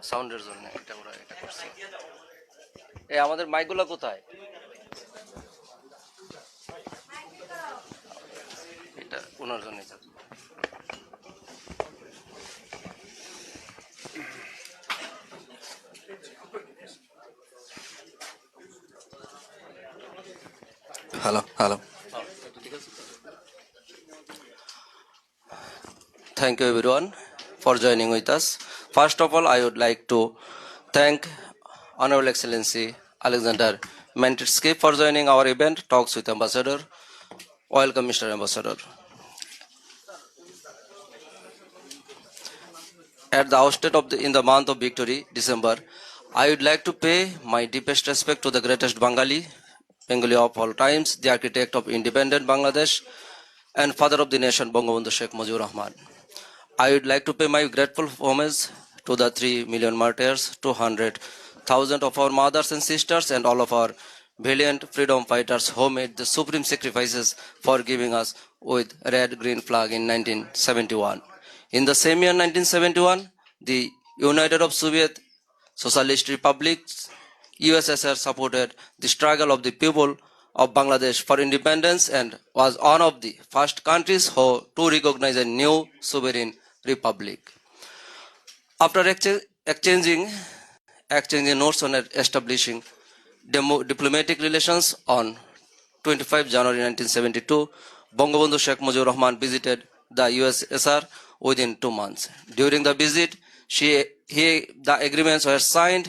সাউন্ডের জন্য এটা ওরা এটা করছে। এই আমাদের মাইকগুলো কোথায়? এটা ওনার জন্য। Hello, hello. Thank you everyone for joining with us. First of all, I would like to thank Honorable Excellency Alexander Mentitsky for joining our event, Talks with Ambassador. Welcome, Mr. Ambassador. At the outset of in the month of victory, December, I would like to pay my deepest respect to the greatest Bengali of all times, the architect of independent Bangladesh and father of the nation, Bangabandhu Sheikh Mujibur Rahman. I would like to pay my grateful homage to the 3 million martyrs, 200,000 of our mothers and sisters, and all of our valiant freedom fighters who made the supreme sacrifices for giving us with red-green flag in 1971. In the same year, 1971, the United of Soviet Socialist Republics, USSR, supported the struggle of the people of Bangladesh for independence and was one of the first countries who to recognize a new sovereign republic. After exchanging notes on establishing diplomatic relations on 25 January 1972, Bangabandhu Sheikh Mujibur Rahman visited the USSR within 2 months. During the visit, the agreements were signed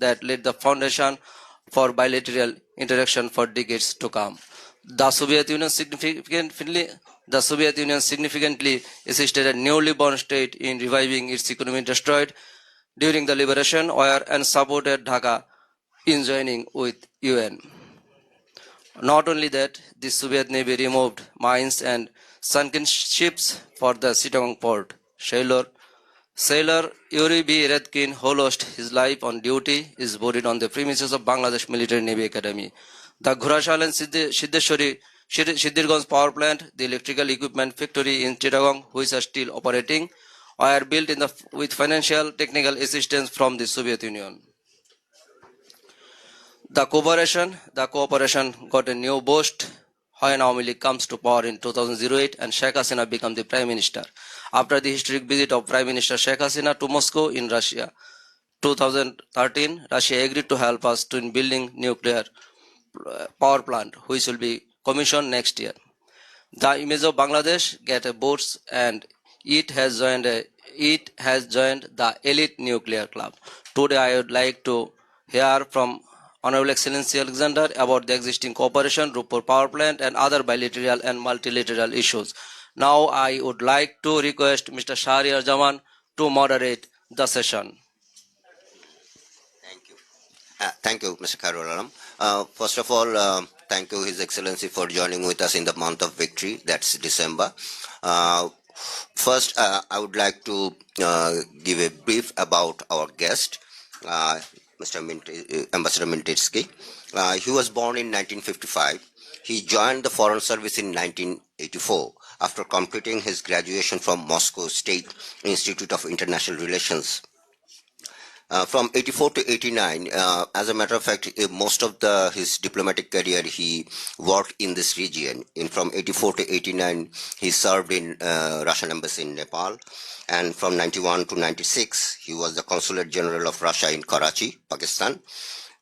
that laid the foundation for bilateral interaction for decades to come. The Soviet Union significantly assisted a newly born state in reviving its economy destroyed during the liberation war and supported Dhaka in joining with UN. Not only that, the Soviet Navy removed mines and sunken ships for the Chittagong port. Sailor Yuri B. Redkin, who lost his life on duty, is buried on the premises of Bangladesh Military Navy Academy. The Ghurashal and Siddirganj power plant, the electrical equipment factory in Chittagong, which are still operating, were built with financial technical assistance from the Soviet Union. The cooperation got a new boost when Awami League comes to power in 2008 and Sheikh Hasina became the Prime Minister. After the historic visit of Prime Minister Sheikh Hasina to Moscow in Russia, 2013, Russia agreed to help us in building nuclear power plant, which will be commissioned next year. The image of Bangladesh get a boost and it has joined the elite nuclear club. Today, I would like to hear from Honorable Excellency Alexander about the existing cooperation, Rupur power plant and other bilateral and multilateral issues. Now I would like to request Mr. Shahriar Jaman to moderate the session. Thank you. Thank you, Mr. Khairul Alam. First of all, thank you, His Excellency, for joining with us in the month of victory, that's December. First, I would like to give a brief about our guest, Ambassador Mentitsky. He was born in 1955. He joined the Foreign Service in 1984 after completing his graduation from Moscow State Institute of International Relations. From 84 to 89, as a matter of fact, most of his diplomatic career he worked in this region. From 84 to 89, he served in Russian Embassy in Nepal. And from 91 to 96, he was the Consulate General of Russia in Karachi, Pakistan.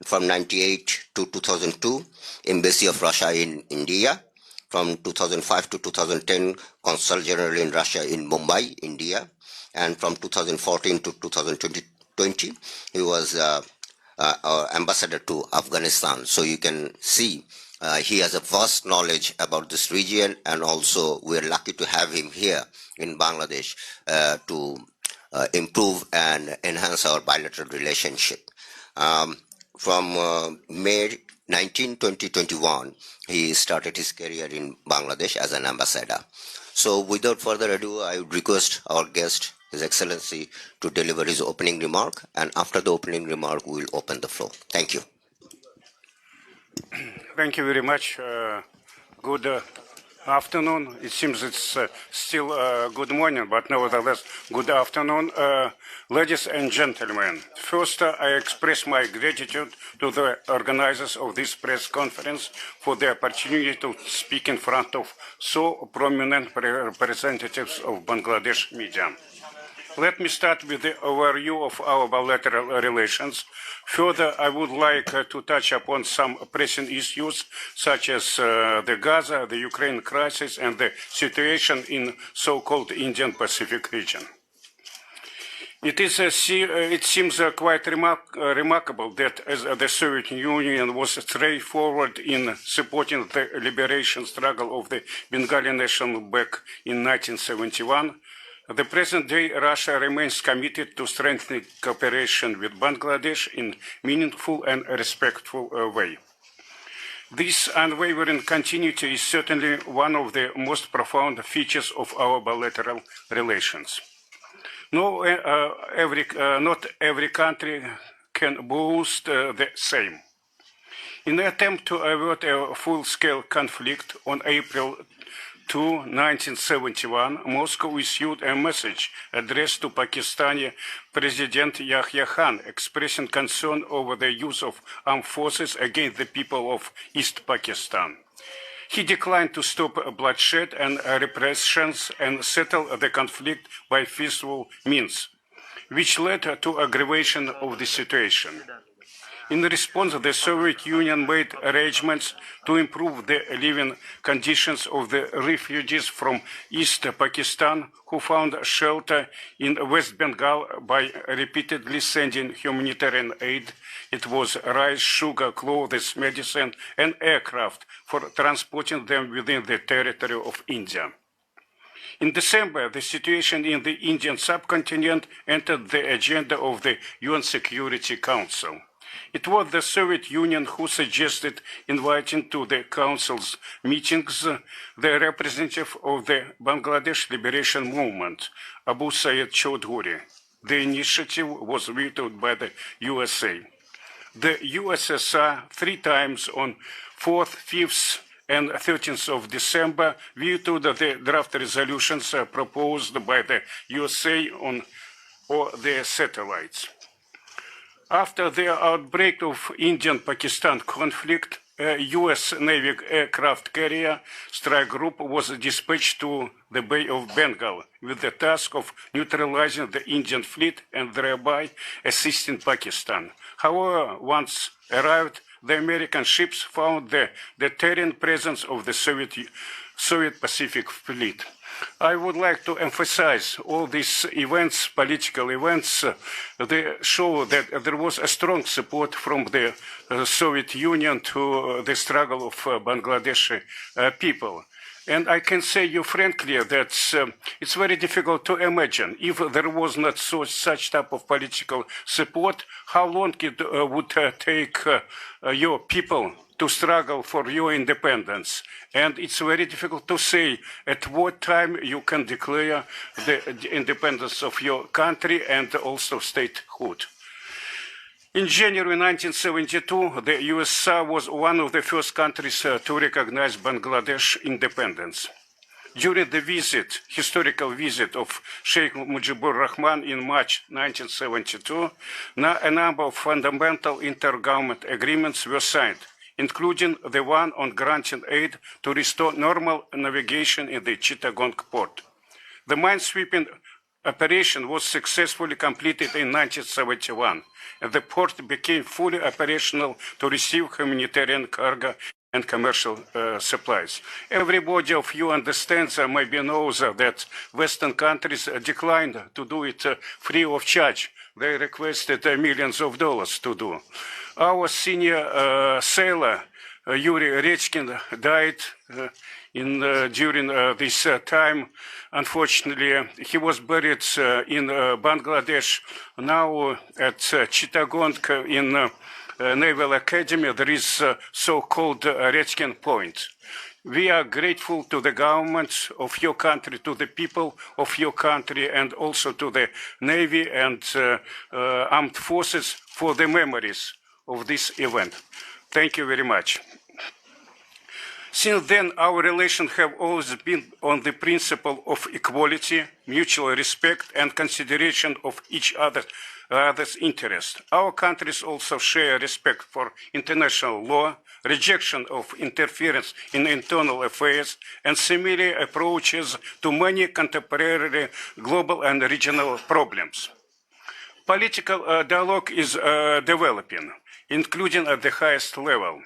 From 98 to 2002, Embassy of Russia in India. From 2005 to 2010, Consul General in Russia in Mumbai, India. And from 2014 to 2020, he was ambassador to Afghanistan. So you can see he has a vast knowledge about this region, and also we're lucky to have him here in Bangladesh to improve and enhance our bilateral relationship. From May 19, 2021, he started his career in Bangladesh as an ambassador. So without further ado, I would request our guest, His Excellency, to deliver his opening remark, and after the opening remark, we will open the floor. Thank you. Thank you very much. Good afternoon. It seems it's still good morning, but nevertheless, good afternoon, ladies and gentlemen. First, I express my gratitude to the organizers of this press conference for the opportunity to speak in front of so prominent representatives of Bangladesh media. Let me start with the overview of our bilateral relations. Further, I would like to touch upon some pressing issues such as the Gaza, the Ukraine crisis, and the situation in so-called Indian Pacific region. It seems quite remarkable that as the Soviet Union was straightforward in supporting the liberation struggle of the Bengali nation back in 1971, the present-day Russia remains committed to strengthening cooperation with Bangladesh in meaningful and respectful way. This unwavering continuity is certainly one of the most profound features of our bilateral relations. Not every country can boast the same. In an attempt to avert a full-scale conflict on April 2, 1971, Moscow issued a message addressed to Pakistani President Yahya Khan, expressing concern over the use of armed forces against the people of East Pakistan. He declined to stop bloodshed and repressions and settle the conflict by peaceful means, which led to aggravation of the situation. In response, the Soviet Union made arrangements to improve the living conditions of the refugees from East Pakistan who found shelter in West Bengal by repeatedly sending humanitarian aid. It was rice, sugar, clothes, medicine, and aircraft for transporting them within the territory of India. In December, the situation in the Indian subcontinent entered the agenda of the UN Security Council. It was the Soviet Union who suggested inviting to the Council's meetings the representative of the Bangladesh Liberation Movement, Abu Sayyid Chowdhury. The initiative was vetoed by the USA. The USSR 3 times on 4th, 5th, and 13th of December vetoed the draft resolutions proposed by the USA on the satellites. After the outbreak of Indian-Pakistan conflict, a U.S. Navy aircraft carrier strike group was dispatched to the Bay of Bengal with the task of neutralizing the Indian fleet and thereby assisting Pakistan. However, once arrived, the American ships found the deterrent presence of the Soviet Pacific Fleet. I would like to emphasize all these events, political events, they show that there was a strong support from the Soviet Union to the struggle of Bangladeshi people. And I can say you frankly that it's very difficult to imagine if there was not such type of political support, how long it would take your people to struggle for your independence. And it's very difficult to say at what time you can declare the independence of your country and also statehood. In January 1972, the USSR was one of the first countries to recognize Bangladesh independence. During the historical visit of Sheikh Mujibur Rahman in March 1972, a number of fundamental intergovernmental agreements were signed, including the one on granting aid to restore normal navigation in the Chittagong port. The mine-sweeping operation was successfully completed in 1971, and the port became fully operational to receive humanitarian cargo and commercial supplies. Everybody of you understands, maybe knows that Western countries declined to do it free of charge. They requested millions of dollars to do. Our senior sailor, Yuri Rechkin, died during this time. Unfortunately, he was buried in Bangladesh. Now at Chittagong in Naval Academy, there is so-called Rechkin Point. We are grateful to the government of your country, to the people of your country, and also to the Navy and armed forces for the memories of this event. Thank you very much. Since then, our relations have always been on the principle of equality, mutual respect, and consideration of each other's interests. Our countries also share respect for international law, rejection of interference in internal affairs, and similar approaches to many contemporary global and regional problems. Political dialogue is developing, including at the highest level.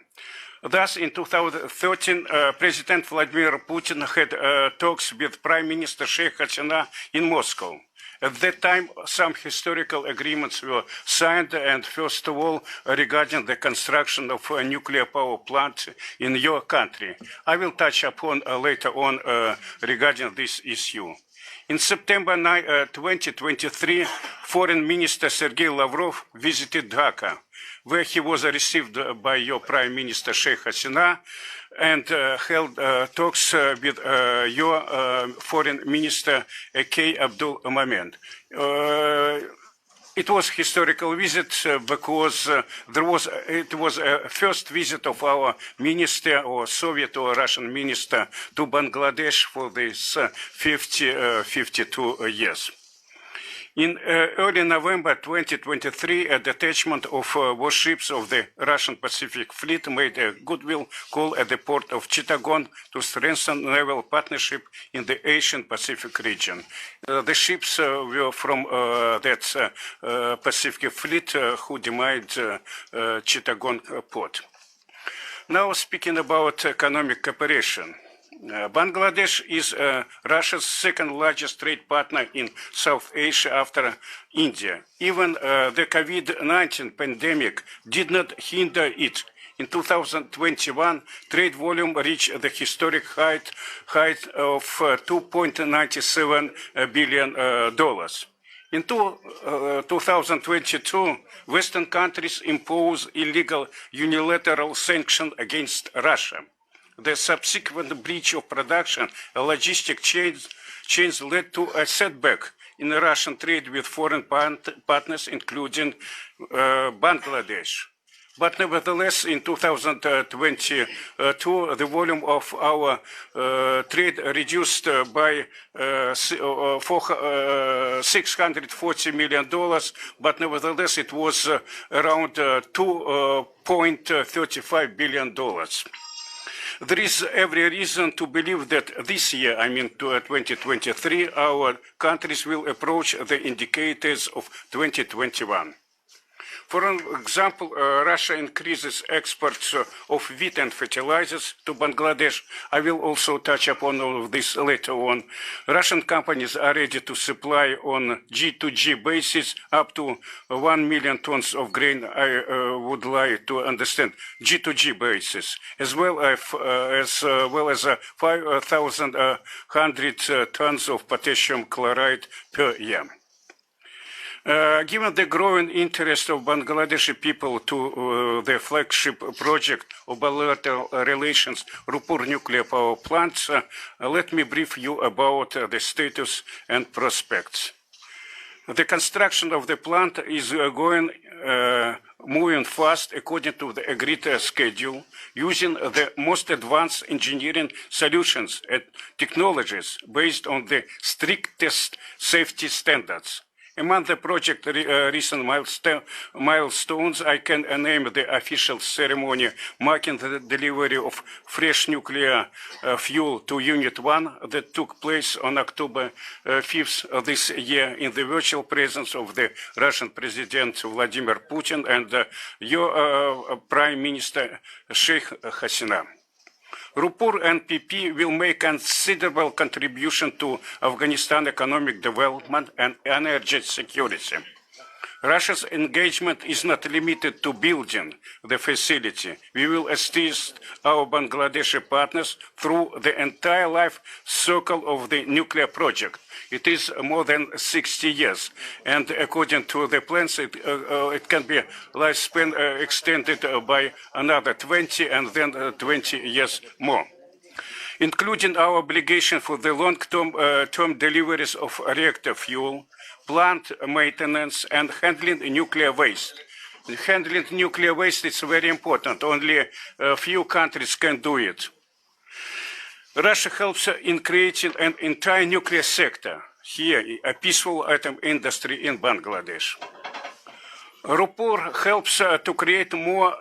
Thus, in 2013, President Vladimir Putin had talks with Prime Minister Sheikh Hasina in Moscow. At that time, some historical agreements were signed, and first of all, regarding the construction of a nuclear power plant in your country. I will touch upon later on regarding this issue. In September 2023, Foreign Minister Sergei Lavrov visited Dhaka, where he was received by your Prime Minister Sheikh Hasina and held talks with your Foreign Minister K. Abdul Momen. It was a historical visit because it was a first visit of our minister or Soviet or Russian minister to Bangladesh for these 52 years. In early November 2023, a detachment of warships of the Russian Pacific Fleet made a goodwill call at the port of Chittagong to strengthen naval partnership in the Asian Pacific region. The ships were from that Pacific Fleet who demised Chittagong port. Now speaking about economic cooperation. Bangladesh is Russia's second largest trade partner in South Asia after India. Even the COVID-19 pandemic did not hinder it. In 2021, trade volume reached the historic height of $2.97 billion. In 2022, Western countries imposed illegal unilateral sanctions against Russia. The subsequent breach of production and logistic chains led to a setback in Russian trade with foreign partners, including Bangladesh. But nevertheless, in 2022, the volume of our trade reduced by $640 million, but nevertheless, it was around $2.35 billion. There is every reason to believe that this year, 2023, our countries will approach the indicators of 2021. For example, Russia increases exports of wheat and fertilizers to Bangladesh. I will also touch upon all of this later on. Russian companies are ready to supply on G2G basis up to 1 million tons of grain. I would like to understand G2G basis, as well as 5,100 tons of potassium chloride per year. Given the growing interest of Bangladeshi people to the flagship project of bilateral relations, Rupur nuclear power plants, let me brief you about the status and prospects. The construction of the plant is moving fast according to the agreed schedule, using the most advanced engineering solutions and technologies based on the strictest safety standards. Among the project's recent milestones, I can name the official ceremony marking the delivery of fresh nuclear fuel to Unit 1 that took place on October 5th this year in the virtual presence of the Russian President Vladimir Putin and your Prime Minister Sheikh Hasina. Rupur NPP will make considerable contribution to Afghanistan economic development and energy security. Russia's engagement is not limited to building the facility. We will assist our Bangladeshi partners through the entire life cycle of the nuclear project. It is more than 60 years, and according to the plans, it can be lifespan extended by another 20 and then 20 years more, including our obligation for the long-term term deliveries of reactor fuel, plant maintenance, and handling nuclear waste. Handling nuclear waste is very important. Only a few countries can do it. Russia helps in creating an entire nuclear sector, here a peaceful atom industry in Bangladesh. Rupur helps to create more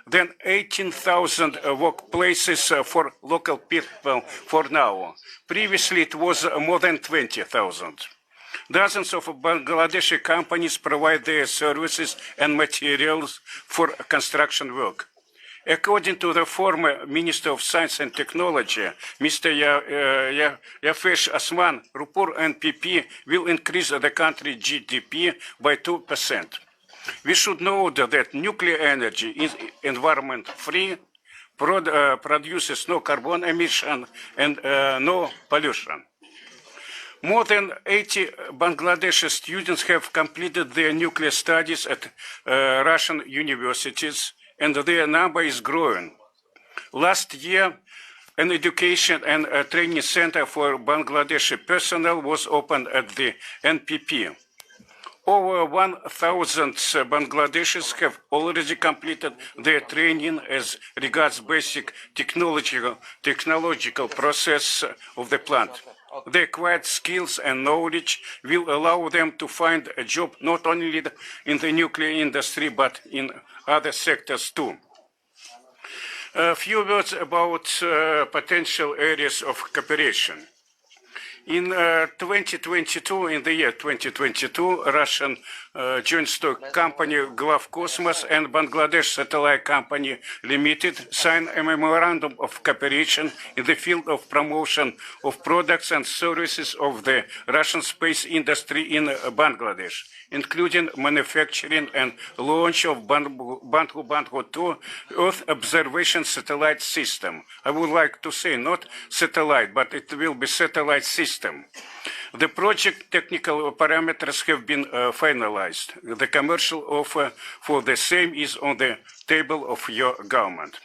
than 18,000 workplaces for local people for now. Previously, it was more than 20,000. Dozens of Bangladeshi companies provide their services and materials for construction work. According to the former Minister of Science and Technology, Mr. Yafesh Asman, Rupur and PP will increase the country's GDP by 2%. We should note that nuclear energy is environment-free, produces no carbon emission, and no pollution. More than 80 Bangladeshi students have completed their nuclear studies at Russian universities, and their number is growing. Last year, an education and training center for Bangladeshi personnel was opened at the NPP. Over 1,000 Bangladeshis have already completed their training as regards basic technological process of the plant. The acquired skills and knowledge will allow them to find a job not only in the nuclear industry but in other sectors too. A few words about potential areas of cooperation. In 2022, in the year 2022, Russian joint stock company Globkosmos and Bangladesh Satellite Company Limited signed a memorandum of cooperation in the field of promotion of products and services of the Russian space industry in Bangladesh, including manufacturing and launch of Bandhu 2 Earth observation satellite system. I would like to say not satellite, but it will be satellite system. The project technical parameters have been finalized. The commercial offer for the same is on the table of your government.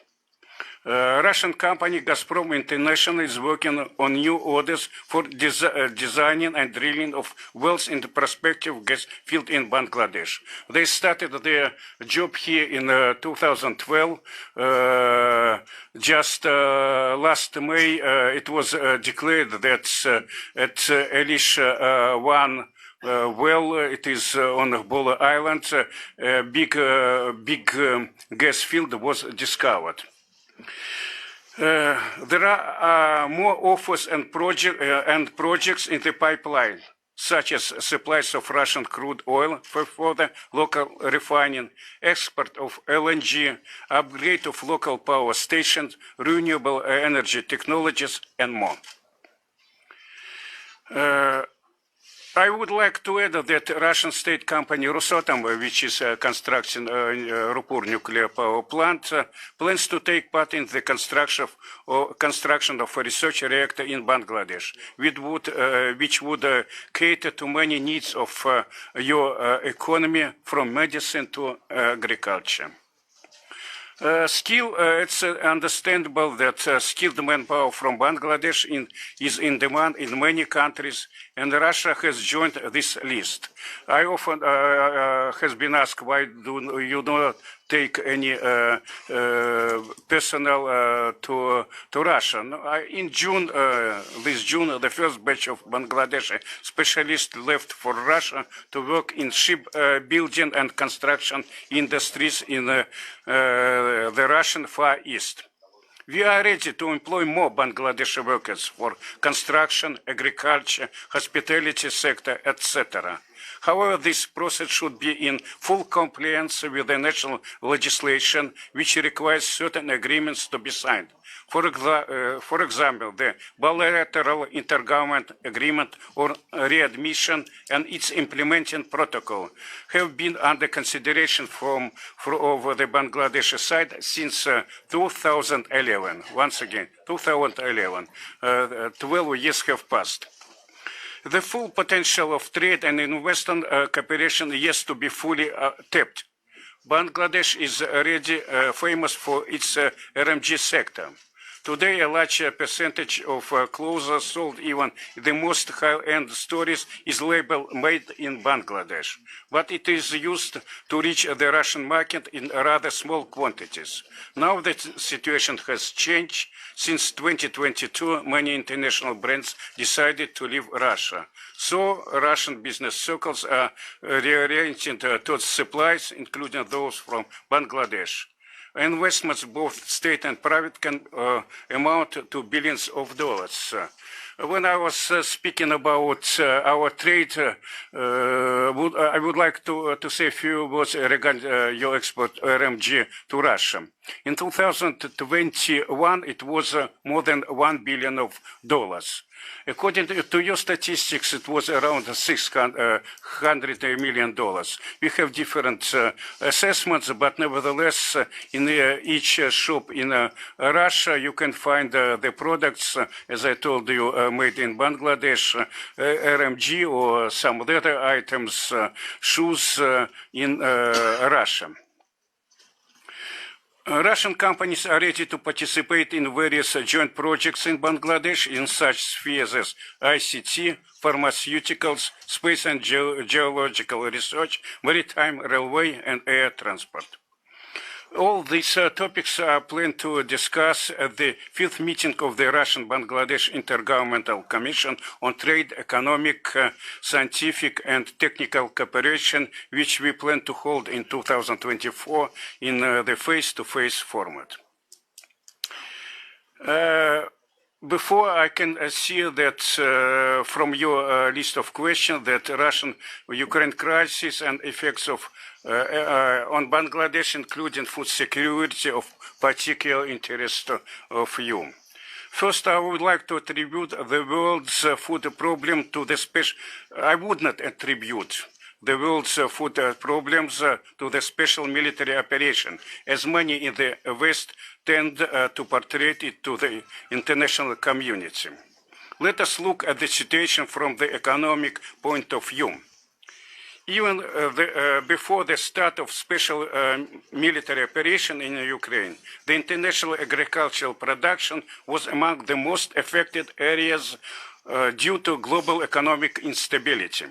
Russian company Gazprom International is working on new orders for designing and drilling of wells in the prospective gas field in Bangladesh. They started their job here in 2012. Just last May, it was declared that at Elisha 1 well, it is on Bola Island, a big gas field was discovered. There are more offers and projects in the pipeline, such as supplies of Russian crude oil for the local refining, export of LNG, upgrade of local power stations, renewable energy technologies, and more. I would like to add that Russian state company Rosatom, which is constructing Rupur nuclear power plant, plans to take part in the construction of a research reactor in Bangladesh, which would cater to many needs of your economy, from medicine to agriculture. It's understandable that skilled manpower from Bangladesh is in demand in many countries, and Russia has joined this list. I often has been asked, why do you not take any personnel to Russia? In June, this June, the first batch of Bangladeshi specialists left for Russia to work in shipbuilding and construction industries in the Russian Far East. We are ready to employ more Bangladeshi workers for construction, agriculture, hospitality sector, etc. However, this process should be in full compliance with the national legislation, which requires certain agreements to be signed. For example, the bilateral intergovernment agreement on readmission and its implementing protocol have been under consideration over the Bangladeshi side since 2011. Once again, 2011. 12 years have passed. The full potential of trade and investment cooperation is to be fully tapped. Bangladesh is already famous for its RMG sector. Today, a large percentage of clothes sold, even the most high-end stores, is labeled "Made in Bangladesh," but it is used to reach the Russian market in rather small quantities. Now the situation has changed. Since 2022, many international brands decided to leave Russia. So Russian business circles are reoriented towards supplies, including those from Bangladesh. Investments, both state and private, can amount to billions of dollars. When I was speaking about our trade, I would like to say a few words regarding your export RMG to Russia. In 2021, it was more than $1 billion. According to your statistics, it was around $600 million. We have different assessments, but nevertheless, in each shop in Russia, you can find the products, as I told you, made in Bangladesh, RMG or some other items, shoes in Russia. Russian companies are ready to participate in various joint projects in Bangladesh in such spheres as ICT, pharmaceuticals, space and geological research, maritime, railway, and air transport. All these topics are planned to discuss at the 5th meeting of the Russian-Bangladesh Intergovernmental Commission on Trade, Economic, Scientific, and Technical Cooperation, which we plan to hold in 2024 in the face-to-face format. Before I can see that from your list of questions that Russian-Ukraine crisis and effects of on Bangladesh, including food security, of particular interest of you. First, I would like to attribute the world's food problem to the special. I would not attribute the world's food problems to the special military operation, as many in the West tend to portray it to the international community. Let us look at the situation from the economic point of view. Even before the start of special military operation in Ukraine, the international agricultural production was among the most affected areas due to global economic instability.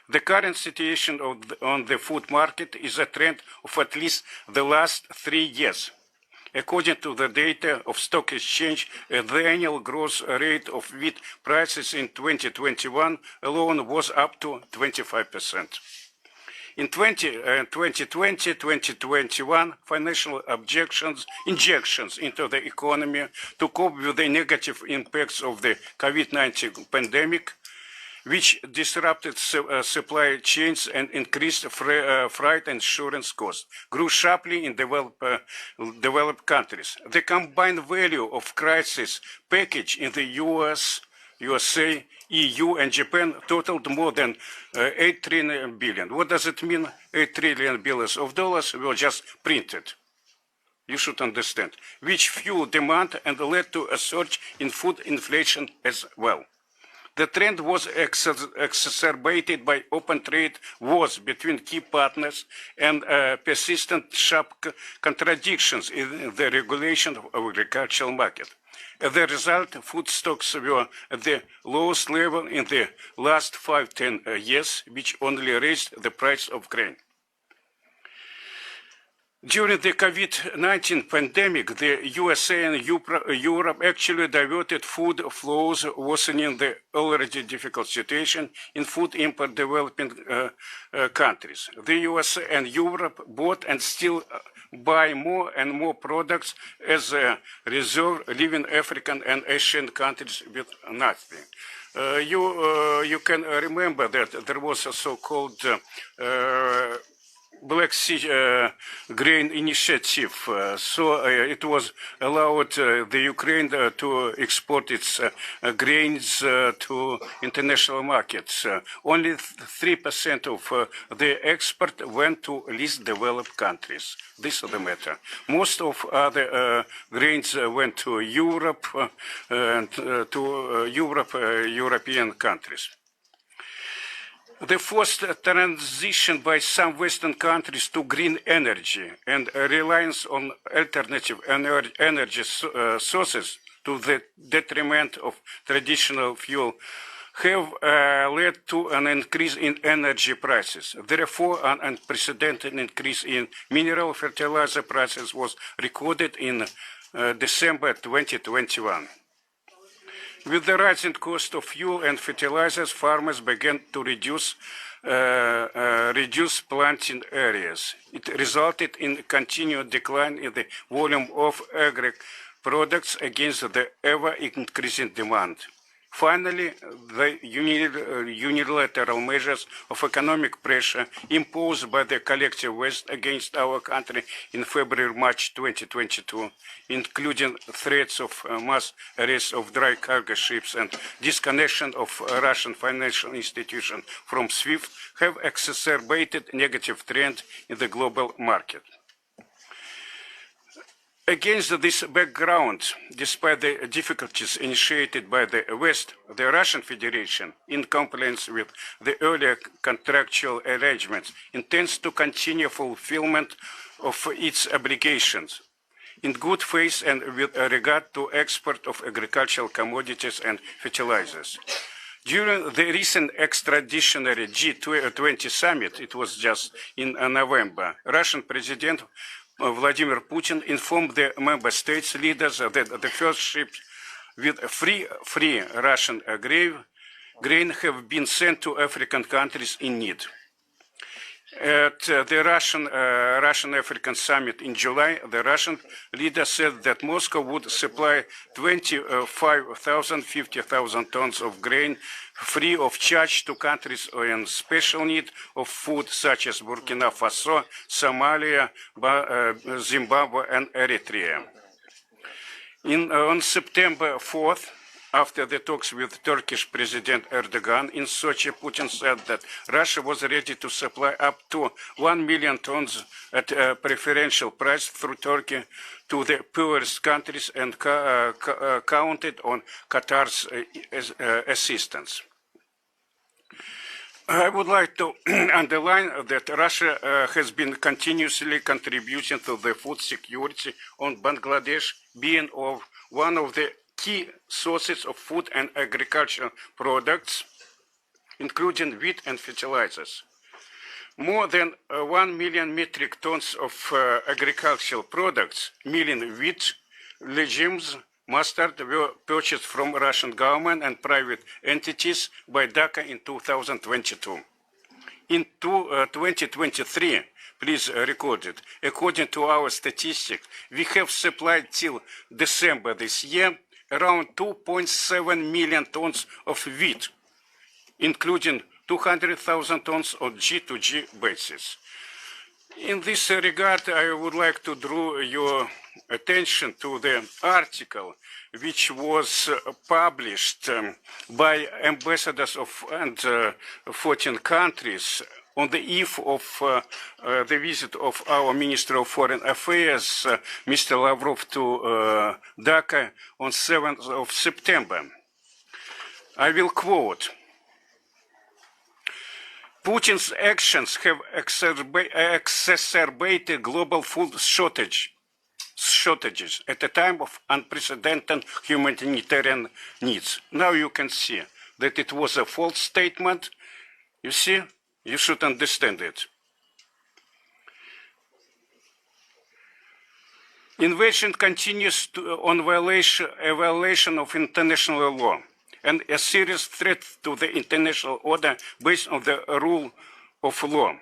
The current situation on the food market is a trend of at least the last 3 years. According to the data of Stock Exchange, the annual growth rate of wheat prices in 2021 alone was up to 25%. In 2020-2021, financial injections into the economy to cope with the negative impacts of the COVID-19 pandemic, which disrupted supply chains and increased freight and insurance costs, grew sharply in developed countries. The combined value of crisis package in the US, USA, EU, and Japan totaled more than 8 trillion billion. What does it mean? 8 trillion billions of dollars were just printed. You should understand, which fueled demand and led to a surge in food inflation as well. The trend was exacerbated by open trade wars between key partners and persistent sharp contradictions in the regulation of agricultural market. As a result, food stocks were at the lowest level in the last 5-10 years, which only raised the price of grain. During the COVID-19 pandemic, the USA and Europe actually diverted food flows, worsening the already difficult situation in food import developing countries. The USA and Europe bought and still buy more and more products as a reserve, leaving African and Asian countries with nothing. You can remember that there was a so-called Black Sea Grain Initiative, so it was allowed the Ukraine to export its grains to international markets. Only 3% of the export went to least developed countries. This is the matter. Most of other grains went to Europe and to European countries. The forced transition by some Western countries to green energy and reliance on alternative energy sources to the detriment of traditional fuel have led to an increase in energy prices. Therefore, an unprecedented increase in mineral fertilizer prices was recorded in December 2021. With the rising cost of fuel and fertilizers, farmers began to reduce planting areas. It resulted in a continued decline in the volume of agri products against the ever-increasing demand. Finally, the unilateral measures of economic pressure imposed by the collective West against our country in February-March 2022, including threats of mass arrest of dry cargo ships and disconnection of Russian financial institutions from SWIFT, have exacerbated negative trend in the global market. Against this background, despite the difficulties initiated by the West, the Russian Federation, in compliance with the earlier contractual arrangements, intends to continue fulfillment of its obligations in good faith and with regard to export of agricultural commodities and fertilizers. During the recent extraditionary G20 summit, it was just in November, Russian President Vladimir Putin informed the member states leaders that the first ships with free Russian grain have been sent to African countries in need. At the Russian-African summit in July, the Russian leader said that Moscow would supply 50,000 tons of grain free of charge to countries in special need of food such as Burkina Faso, Somalia, Zimbabwe, and Eritrea. On September 4th, after the talks with Turkish President Erdogan in Sochi, Putin said that Russia was ready to supply up to 1 million tons at a preferential price through Turkey to the poorest countries and counted on Qatar's assistance. I would like to underline that Russia has been continuously contributing to the food security on Bangladesh, being one of the key sources of food and agricultural products, including wheat and fertilizers. More than 1 million metric tons of agricultural products, meaning wheat, legumes, mustard, were purchased from Russian government and private entities by Dhaka in 2022. In 2023, please record it, according to our statistics, we have supplied till December this year around 2.7 million tons of wheat, including 200,000 tons on G2G basis. In this regard, I would like to draw your attention to the article which was published by ambassadors of 14 countries on the eve of the visit of our Minister of Foreign Affairs, Mr. Lavrov, to Dhaka on 7th of September. I will quote: Putin's actions have exacerbated global food shortages at a time of unprecedented humanitarian needs. Now you can see that it was a false statement. You see? You should understand it. Invasion continues on a violation of international law and a serious threat to the international order based on the rule of law.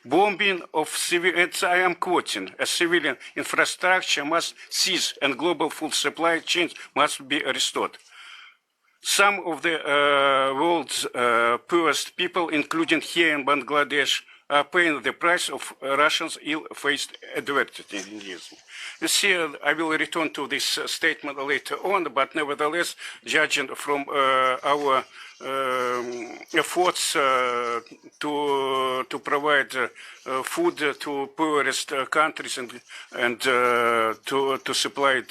Bombing of I am quoting, a civilian infrastructure must cease and global food supply chains must be restored. Some of the world's poorest people, including here in Bangladesh, are paying the price of Russia's ill-faced advertising. You see, I will return to this statement later on, but nevertheless, judging from our efforts to provide food to poorest countries and to supply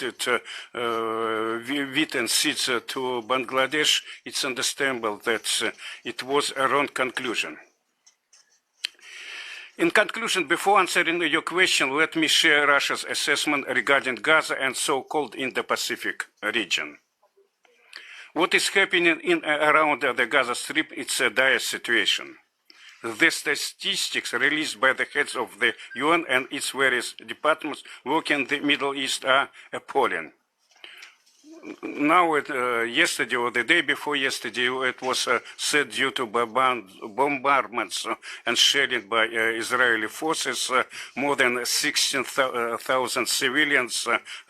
wheat and seeds to Bangladesh, it's understandable that it was a wrong conclusion. In conclusion, before answering your question, let me share Russia's assessment regarding Gaza and so-called Indo-Pacific region. What is happening in around the Gaza Strip, it's a dire situation. The statistics released by the heads of the UN and its various departments working in the Middle East are appalling. Now, yesterday or the day before yesterday, it was said due to bombardments and shelling by Israeli forces, more than 16,000 civilians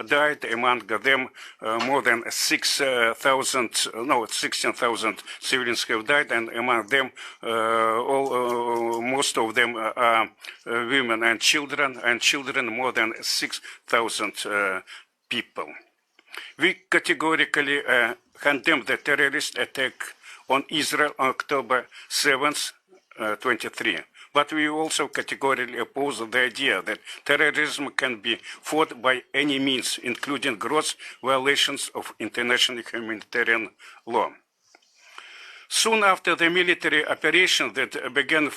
died. Among them, more than 16,000 civilians have died, and among them, most of them are women and children, more than 6,000 people. We categorically condemn the terrorist attack on Israel on October 7th, 23. But we also categorically oppose the idea that terrorism can be fought by any means, including gross violations of international humanitarian law. Soon after the military operation that began,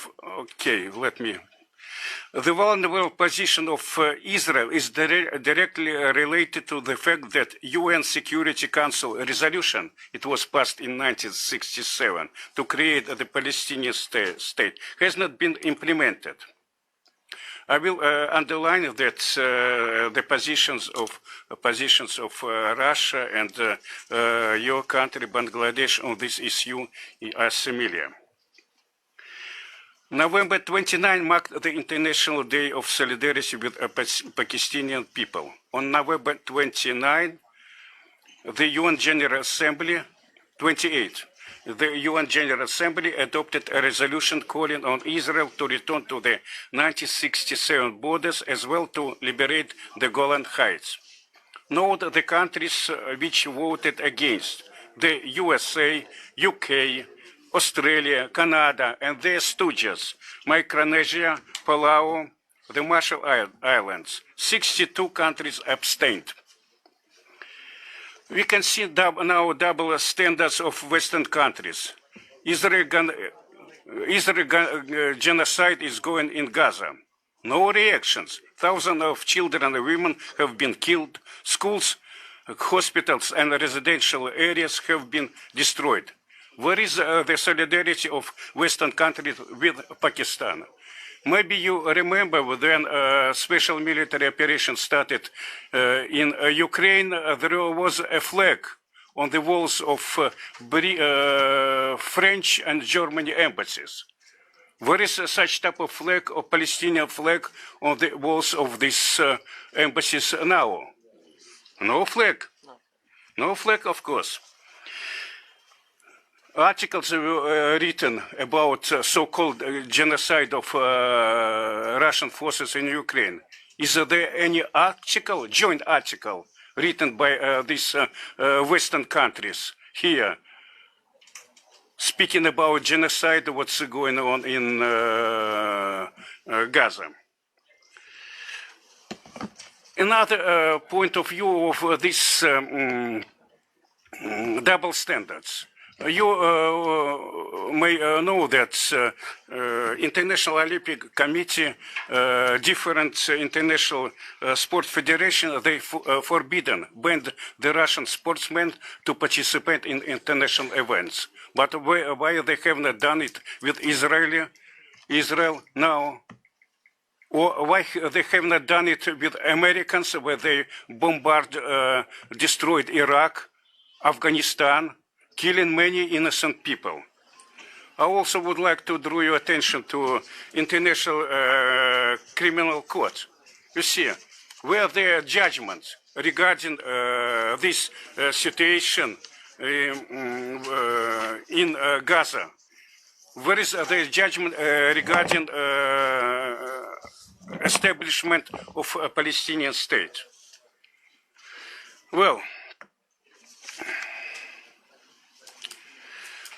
the vulnerable position of Israel is directly related to the fact that UN Security Council resolution, it was passed in 1967 to create the Palestinian state, has not been implemented. I will underline that the positions of Russia and your country, Bangladesh, on this issue are similar. November 29 marked the International Day of Solidarity with Pakistani people. On November 29, the UN General Assembly, 28, the UN General Assembly adopted a resolution calling on Israel to return to the 1967 borders as well to liberate the Golan Heights. Note the countries which voted against: the USA, UK, Australia, Canada, and their stooges, Micronesia, Palau, the Marshall Islands. 62 countries abstained. We can see now double standards of Western countries. Israel genocide is going in Gaza. No reactions. Thousands of children and women have been killed. Schools, hospitals, and residential areas have been destroyed. Where is the solidarity of Western countries with Pakistan? Maybe you remember when special military operation started in Ukraine, there was a flag on the walls of French and German embassies. Where is such type of flag or Palestinian flag on the walls of these embassies now? No flag. No flag, of course. Articles were written about so-called genocide of Russian forces in Ukraine. Is there any article, joint article, written by these Western countries here, speaking about genocide, what's going on in Gaza? Another point of view of these double standards. You may know that International Olympic Committee, different international sport federations, they banned the Russian sportsmen to participate in international events. But why they have not done it with Israel now? Or why they have not done it with Americans, where they destroyed Iraq, Afghanistan, killing many innocent people? I also would like to draw your attention to International Criminal Court. You see, where their judgments regarding this situation in Gaza? Where is the judgment regarding establishment of a Palestinian state? Well,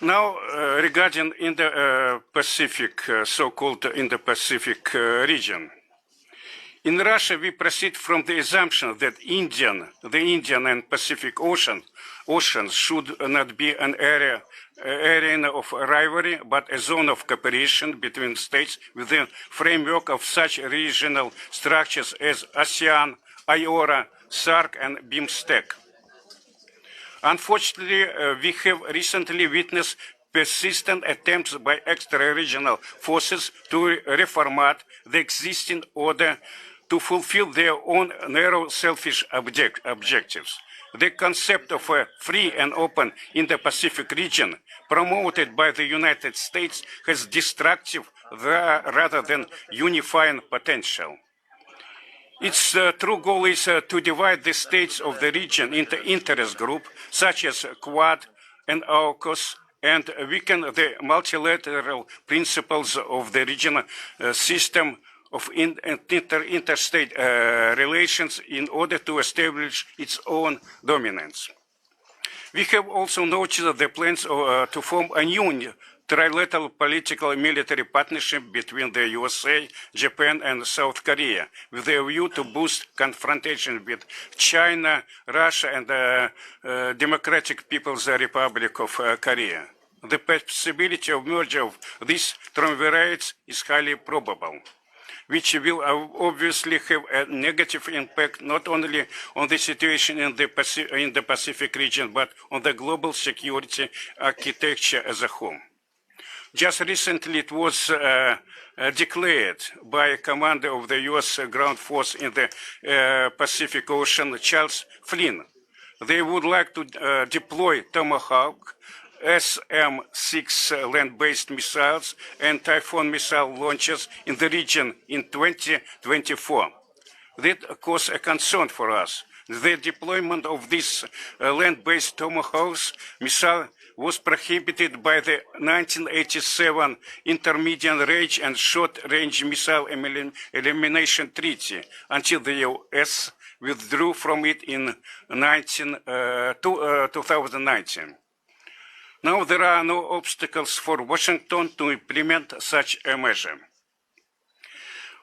Now, regarding in the Pacific, so-called Indo-Pacific region. In Russia, we proceed from the assumption that the Indian and Pacific oceans should not be an arena of rivalry, but a zone of cooperation between states within framework of such regional structures as ASEAN, IORA, SAARC, and BIMSTEC. Unfortunately, we have recently witnessed persistent attempts by extra-regional forces to reformat the existing order to fulfill their own narrow, selfish objectives. The concept of a free and open Indo-Pacific region promoted by the United States has destructive rather than unifying potential. Its true goal is to divide the states of the region into interest groups such as Quad and AUKUS and weaken the multilateral principles of the regional system of interstate relations in order to establish its own dominance. We have also noticed the plans to form a new trilateral political and military partnership between the USA, Japan, and South Korea, with a view to boost confrontation with China, Russia, and the Democratic People's Republic of Korea. The possibility of merger of these triumvirates is highly probable, which will obviously have a negative impact not only on the situation in the Pacific region, but on the global security architecture as a whole. Just recently, it was declared by a commander of the U.S. ground force in the Pacific Ocean, Charles Flynn. They would like to deploy Tomahawk, SM-6 land-based missiles and Typhoon missile launchers in the region in 2024. That caused a concern for us. The deployment of these land-based Tomahawks missile was prohibited by the 1987 Intermediate Range and Short-Range Missile Elimination Treaty until the U.S. withdrew from it in 2019. Now there are no obstacles for Washington to implement such a measure.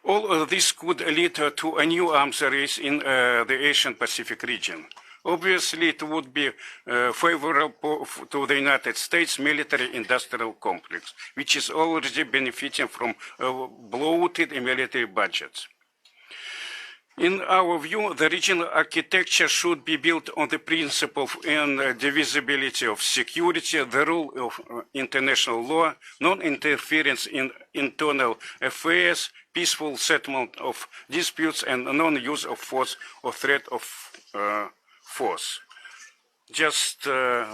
All of this could lead to a new arms race in the Asian Pacific region. Obviously, it would be favorable to the United States military-industrial complex, which is already benefiting from bloated military budgets. In our view, the regional architecture should be built on the principle of indivisibility of security, the rule of international law, non-interference in internal affairs, peaceful settlement of disputes, and non-use of force or threat of force. Just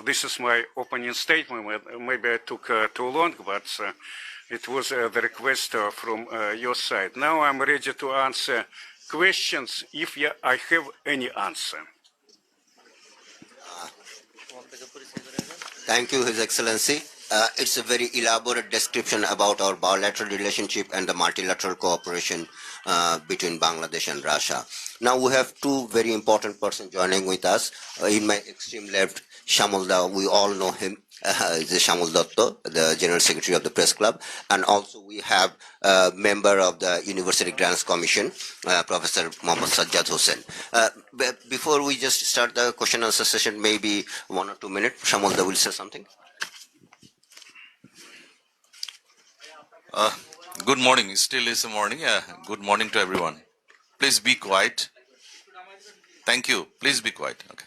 this is my opening statement. Maybe I took too long, but it was the request from your side. Now I'm ready to answer questions if I have any answer. Thank you, His Excellency. It's a very elaborate description about our bilateral relationship and the multilateral cooperation between Bangladesh and Russia. Now we have two very important persons joining with us. In my extreme left, Shamulda, we all know him. Is Shamul Dotto, the General Secretary of the Press Club, and also we have a member of the University Grants Commission, Professor Mohammad Sajjad Hussain. Before we just start the question and answer session, maybe 1 or 2 minutes, Shamulda will say something. Good morning. It still is a morning. Good morning to everyone. Please be quiet. Thank you. Please be quiet. Okay.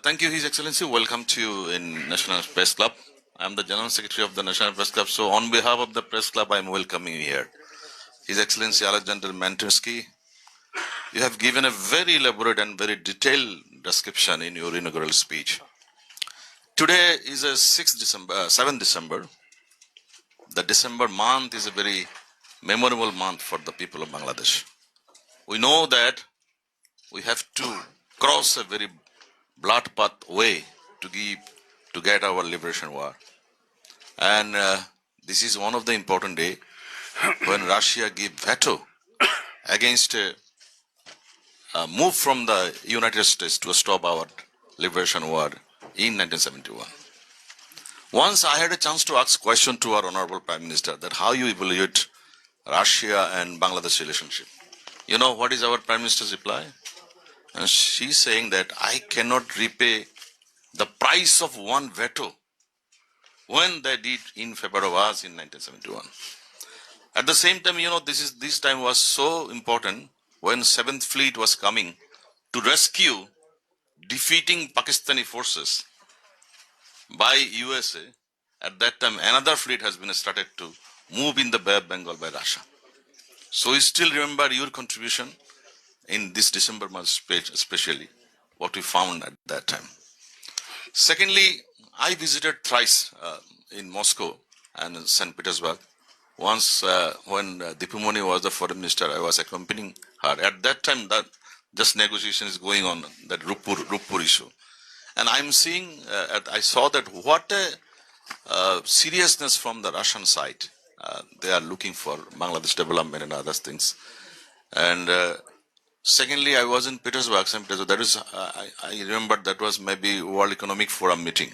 Thank you, His Excellency. Welcome to you in National Press Club. I am the General Secretary of the National Press Club. So on behalf of the Press Club, I am welcoming you here. His Excellency Alexander Mantersky, you have given a very elaborate and very detailed description in your inaugural speech. Today is a 7th December. The December month is a very memorable month for the people of Bangladesh. We know that we have to cross a very blood path way to get our liberation war. And this is one of the important days when Russia gave veto against a move from the United States to stop our liberation war in 1971. Once I had a chance to ask question to our Honorable Prime Minister that how you evaluate Russia and Bangladesh relationship. You know what is our Prime Minister's reply? And she's saying that I cannot repay the price of one veto when they did in favor of us in 1971. At the same time, this time was so important when 7th Fleet was coming to rescue defeating Pakistani forces by USA. At that time, another fleet has been started to move in the Bay of Bengal by Russia. So we still remember your contribution in this December month speech, especially what we found at that time. Secondly, I visited thrice in Moscow and St. Petersburg. Once when Dipumoni was the foreign minister, I was accompanying her. At that time, that just negotiation is going on, that Rupur issue. And I'm seeing, I saw that what a seriousness from the Russian side. They are looking for Bangladesh development and other things. And secondly, I was in Petersburg, St. Petersburg. That is, I remember that was maybe World Economic Forum meeting.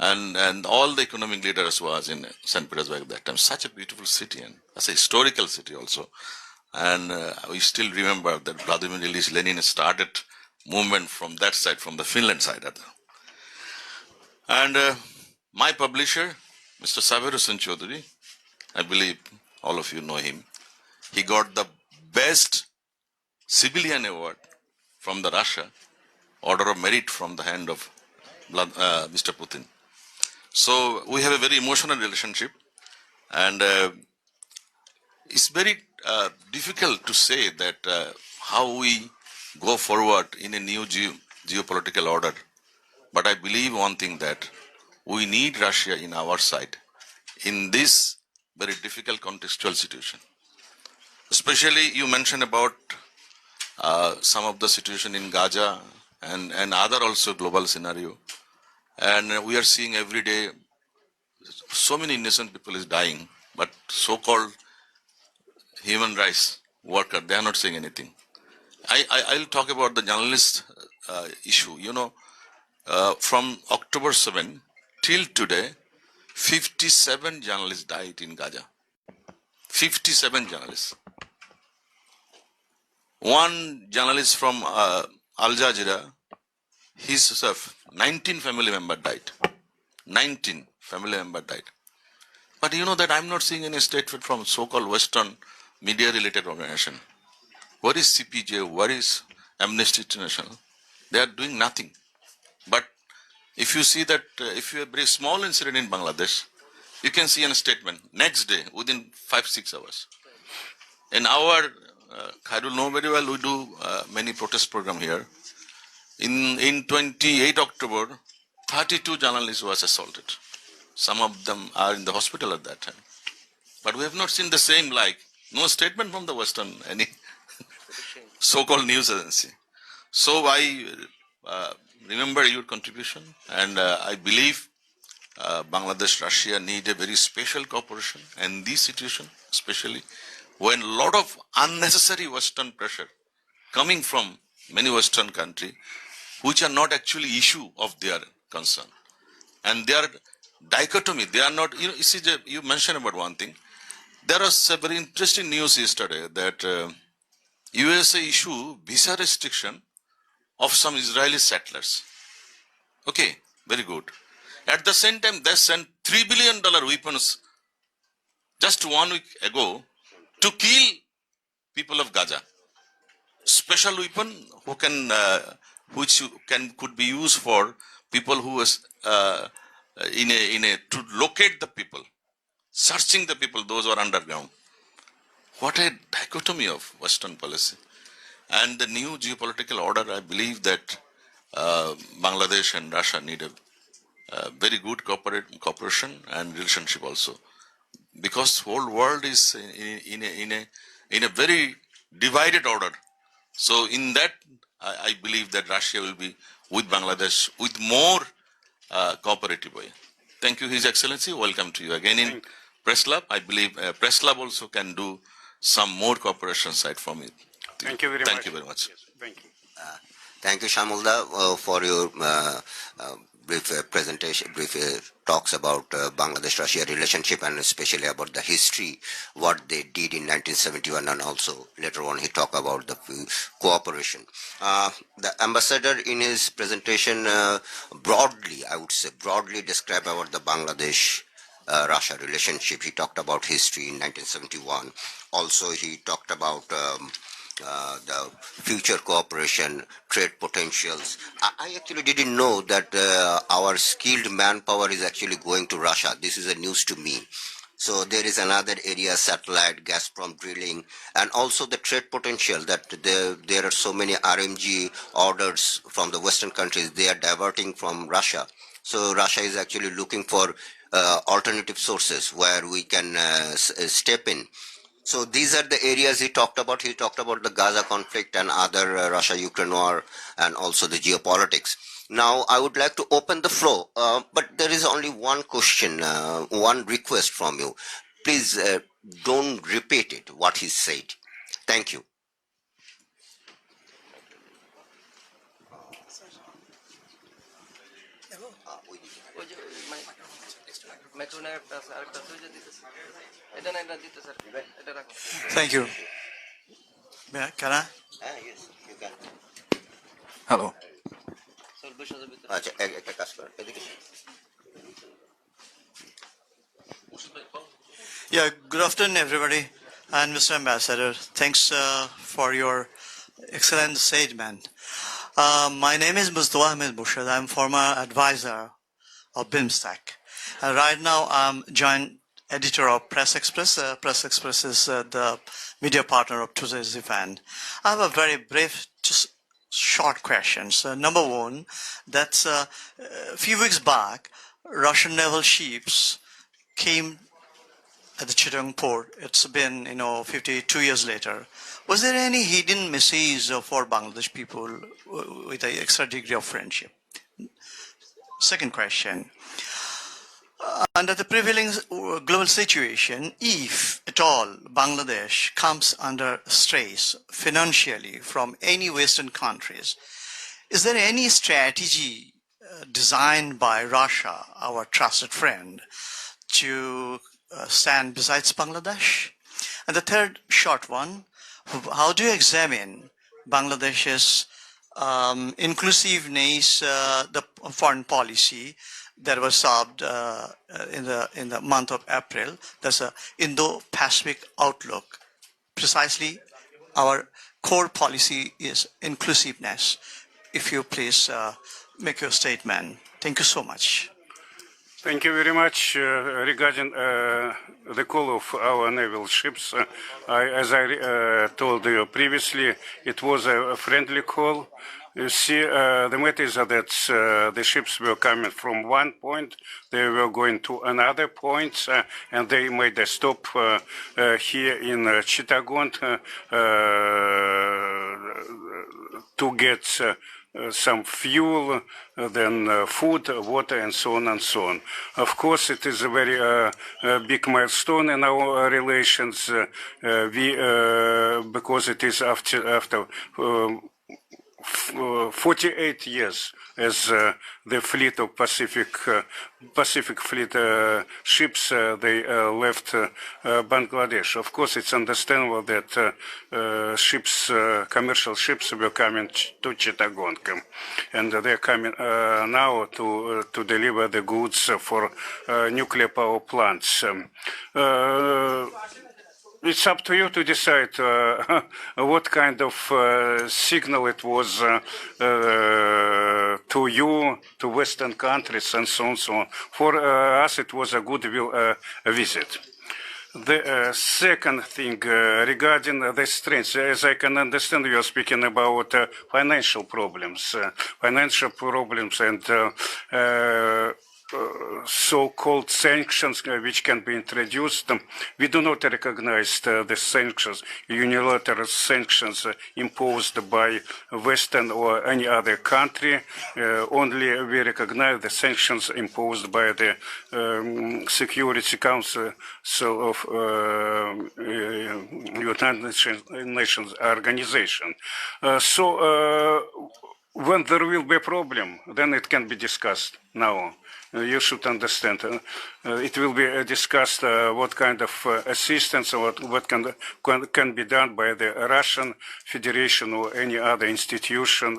And all the economic leaders was in St. Petersburg at that time. Such a beautiful city, and as a historical city also. And we still remember that Vladimir Ilyich Lenin started movement from that side, from the Finland side. And my publisher, Mr. Saveru Sen Chaudhary, I believe all of you know him. He got the best civilian award from the Russia, Order of Merit from the hand of Mr. Putin. So we have a very emotional relationship, and it's very difficult to say that how we go forward in a new geopolitical order. But I believe one thing, that we need Russia in our side in this very difficult contextual situation. Especially you mentioned about some of the situation in Gaza and other also global scenario. And we are seeing every day so many innocent people is dying, but so-called human rights workers, they are not saying anything. I'll talk about the journalist issue. From October 7 till today, 57 journalists died in Gaza. 57 journalists. One journalist from Al Jazeera, his 19 family members died. 19 family members died. But you know that I'm not seeing any statement from so-called Western media-related organization. Where is CPJ? Where is Amnesty International? They are doing nothing. But if you see that, if you have a very small incident in Bangladesh, you can see a statement next day within 5-6 hours. In our, Khairul know very well, we do many protest program here. In 28 October, 32 journalists was assaulted. Some of them are in the hospital at that time. But we have not seen the same, like, no statement from the Western, any so-called news agency. So I remember your contribution, and I believe Bangladesh, Russia need a very special cooperation, and this situation, especially when a lot of unnecessary Western pressure coming from many Western countries, which are not actually issue of their concern. And they are dichotomy, they are not, you see, you mentioned about one thing. There was a very interesting news yesterday that USA issue visa restriction of some Israeli settlers. Okay, very good. At the same time, they sent $3 billion weapons just 1 week ago to kill people of Gaza. Special weapon who can, could be used for people who is to locate the people, searching the people, those who are underground. What a dichotomy of Western policy. And the new geopolitical order, I believe that Bangladesh and Russia need a very good cooperation and relationship also. Because the whole world is in a very divided order. So in that, I believe that Russia will be with Bangladesh with more cooperative way. Thank you, His Excellency. Welcome to you again in Press Club. I believe Press Club also can do some more cooperation side from it. Thank you very much. Thank you very much. Yes, thank you. Thank you, Shamulda, for your talks about Bangladesh-Russia relationship and especially about the history, what they did in 1971, and also later on he talked about the cooperation. The ambassador in his presentation broadly, I would say, broadly described about the Bangladesh Russia relationship. He talked about history in 1971. Also, he talked about the future cooperation, trade potentials. I actually didn't know that our skilled manpower is actually going to Russia. This is a news to me. So there is another area, satellite, Gazprom drilling, and also the trade potential that there are so many RMG orders from the Western countries. They are diverting from Russia. So Russia is actually looking for alternative sources where we can step in. So these are the areas he talked about. He talked about the Gaza conflict and other Russia-Ukraine war and also the geopolitics. Now, I would like to open the floor, but there is only one question, one request from you. Please don't repeat it, what he said. Thank you. Thank you. Can I? Yes, you can. Hello. Yeah, good afternoon, everybody. And Mr. Ambassador, thanks for your excellent statement. My name is Mustafa Ahmed Bushad. I'm former advisor of BIMSTEC. And right now, I'm joint editor of Press Express. Press Express is the media partner of today's event. I have a very brief, just short questions. Number one, that's a few weeks back, Russian naval ships came at the Chittagong port. It's been, 52 years later. Was there any hidden message for Bangladesh people with an extra degree of friendship? Second question. Under the prevailing global situation, if at all Bangladesh comes under stress financially from any Western countries, is there any strategy designed by Russia, our trusted friend, to stand besides Bangladesh? And the third short one, how do you examine Bangladesh's inclusiveness, the foreign policy that was solved in the month of April? There's a Indo-Pacific outlook. Precisely, our core policy is inclusiveness. If you please make your statement. Thank you so much. Thank you very much. Regarding the call of our naval ships, as I told you previously, it was a friendly call. You see, the matter is that the ships were coming from one point, they were going to another point, and they made a stop here in Chittagong to get some fuel, then food, water, and so on and so on. Of course, it is a very big milestone in our relations. Because it is after 48 years as the fleet of Pacific Fleet ships they left Bangladesh. Of course, it's understandable that commercial ships were coming to Chittagong, and they're coming now to deliver the goods for nuclear power plants. It's up to you to decide what kind of signal it was to you, to Western countries, and so on, so on. For us, it was a goodwill visit. The second thing regarding the strengths, as I can understand, you are speaking about financial problems and so-called sanctions which can be introduced. We do not recognize the sanctions, unilateral sanctions imposed by Western or any other country. Only we recognize the sanctions imposed by the Security Council of United Nations Organization. So when there will be a problem, then it can be discussed now. You should understand. It will be discussed what kind of assistance or what can be done by the Russian Federation or any other institution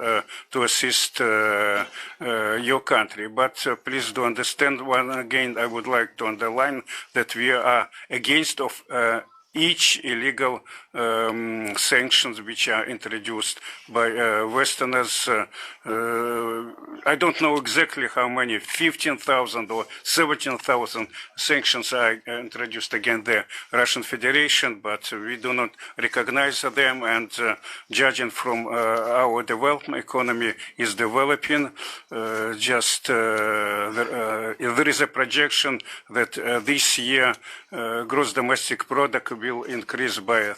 to assist your country. But please do understand, once again, I would like to underline that we are against of each illegal sanctions which are introduced by Westerners. I don't know exactly how many, 15,000 or 17,000 sanctions are introduced against the Russian Federation, but we do not recognize them, and judging from our development economy is developing, there is a projection that this year gross domestic product will increase by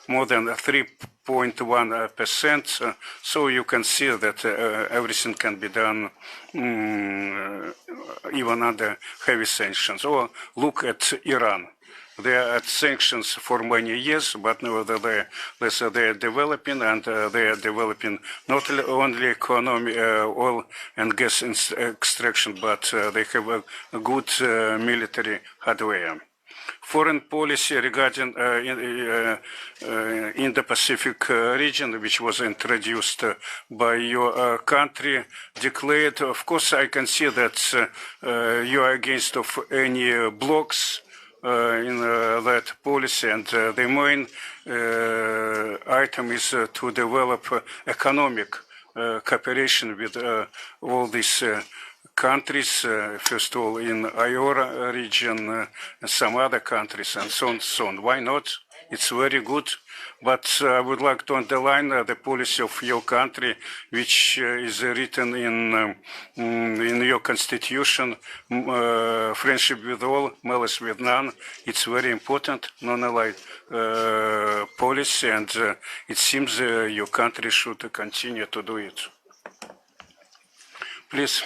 more than 3.1%. So you can see that everything can be done even under heavy sanctions. Or look at Iran. They are at sanctions for many years, but nevertheless they are developing, and they are developing not only economy, oil and gas extraction, but they have a good military hardware. Foreign policy regarding Indo-Pacific region, which was introduced by your country, declared. Of course, I can see that you are against of any blocks in that policy, and the main item is to develop economic cooperation with all these countries, first of all in IORA region, and some other countries, and so on, so on. Why not? It's very good. But I would like to underline the policy of your country, which is written in your constitution, friendship with all, malice with none. It's very important, non-allied policy, and it seems your country should continue to do it. Please.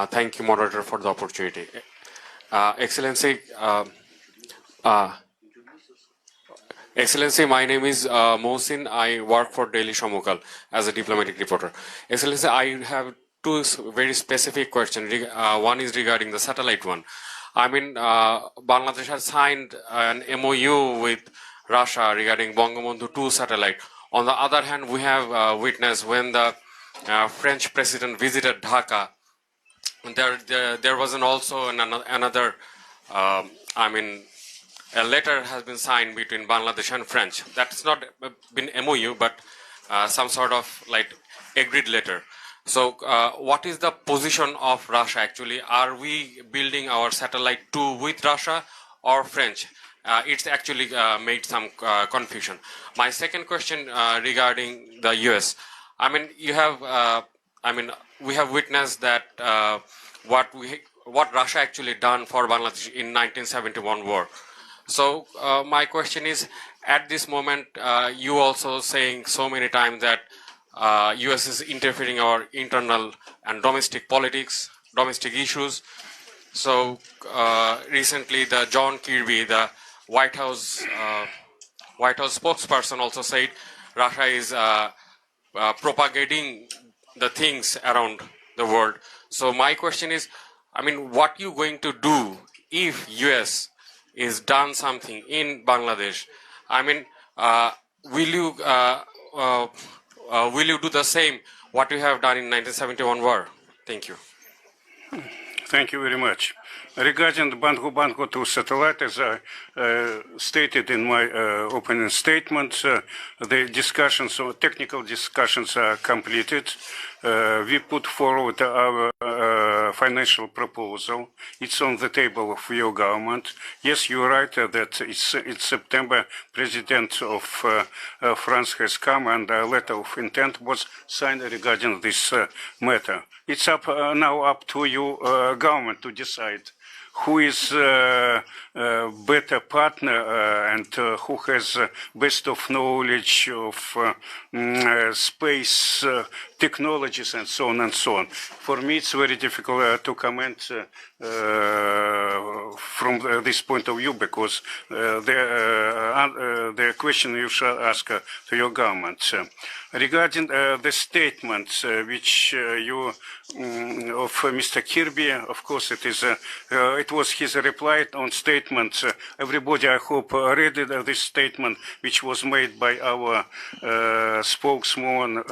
Thank you, moderator, for the opportunity. Excellency, my name is Mohsin. I work for Daily Shamukal as a diplomatic reporter. Excellency, I have two very specific questions. One is regarding the satellite one. I mean, Bangladesh has signed an MOU with Russia regarding Bangabandhu 2 satellite. On the other hand, we have witnessed when the French president visited Dhaka, there was also another, a letter has been signed between Bangladesh and French. That's not been MOU, but some sort of like agreed letter. So what is the position of Russia actually? Are we building our satellite 2 with Russia or French? It's actually made some confusion. My second question regarding the US. I mean, you have, we have witnessed that what Russia actually done for Bangladesh in 1971 war. So my question is, at this moment, you also saying so many times that US is interfering our internal and domestic politics, domestic issues. So recently, the John Kirby, the White House spokesperson, also said Russia is propagating the things around the world. So my question is, I mean, what you going to do if US is done something in Bangladesh? I mean, will you do the same what you have done in 1971 war? Thank you. Thank you very much. Regarding the Bangabandhu 2 satellite, as I stated in my opening statement, the discussions or technical discussions are completed. We put forward our financial proposal. It's on the table of your government. Yes, you're right that it's September. President of France has come, and a letter of intent was signed regarding this matter. It's now up to your government to decide who is better partner and who has best of knowledge of space technologies and so on and so on. For me, it's very difficult to comment from this point of view, because the question you should ask to your government. Regarding the statements which you of Mr. Kirby, of course, it was his reply on statements. Everybody, I hope, read this statement, which was made by our spokeswoman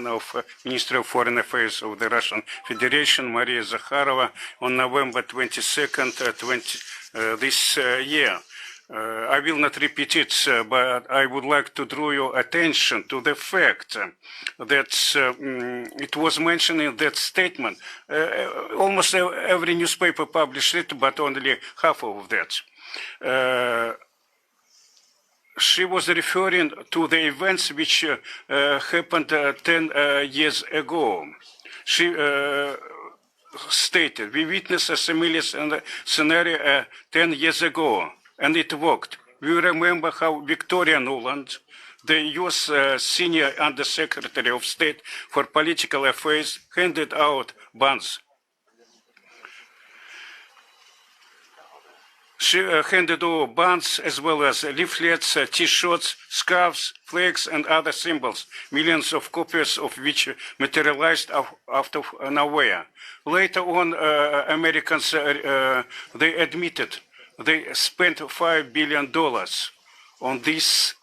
of Ministry of Foreign Affairs of the Russian Federation, Maria Zakharova, on November 22nd, this year. I will not repeat it, but I would like to draw your attention to the fact that it was mentioned in that statement. Almost every newspaper published it, but only half of that. She was referring to the events which happened 10 years ago. She stated, we witnessed a similar scenario 10 years ago, and it worked. We remember how Victoria Nuland, the U.S. Senior Undersecretary of State for Political Affairs, handed out bonds. She handed over bonds as well as leaflets, T-shirts, scarves, flags, and other symbols, millions of copies of which materialized out of nowhere. Later on, Americans, they admitted they spent $5 billion on this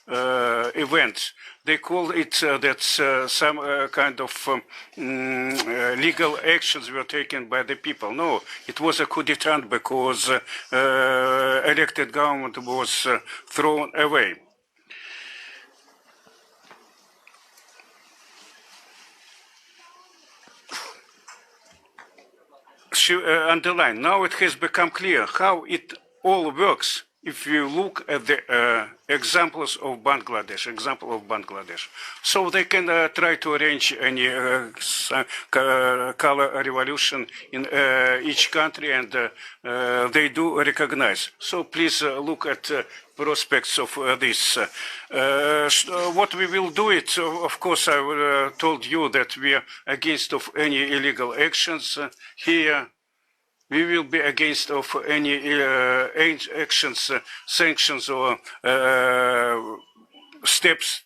event. They call it that some kind of legal actions were taken by the people. No, it was a coup d'etat because elected government was thrown away. She underlined, now it has become clear how it all works if you look at the example of Bangladesh. So they can try to arrange any color revolution in each country, and they do recognize. So please look at prospects of this. What we will do it, of course, I told you that we are against of any illegal actions here. We will be against of any actions, sanctions, or steps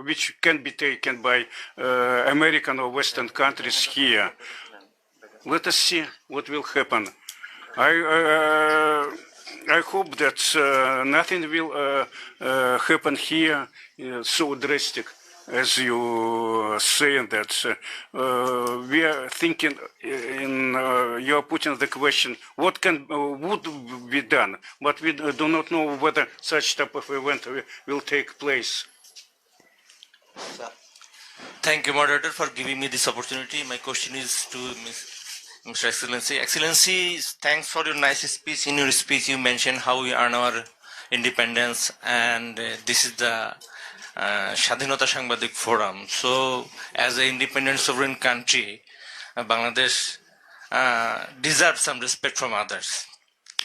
which can be taken by American or Western countries here. Let us see what will happen. I hope that nothing will happen here so drastic as you say that. We are thinking you are putting the question, what would be done, but we do not know whether such type of event will take place. Thank you, moderator, for giving me this opportunity. My question is to Mr. Excellency. Excellency, thanks for your nice speech. In your speech, you mentioned how we earn our independence, and this is the Shadhinota Sangbadik Forum. So, as an independent sovereign country, Bangladesh deserves some respect from others.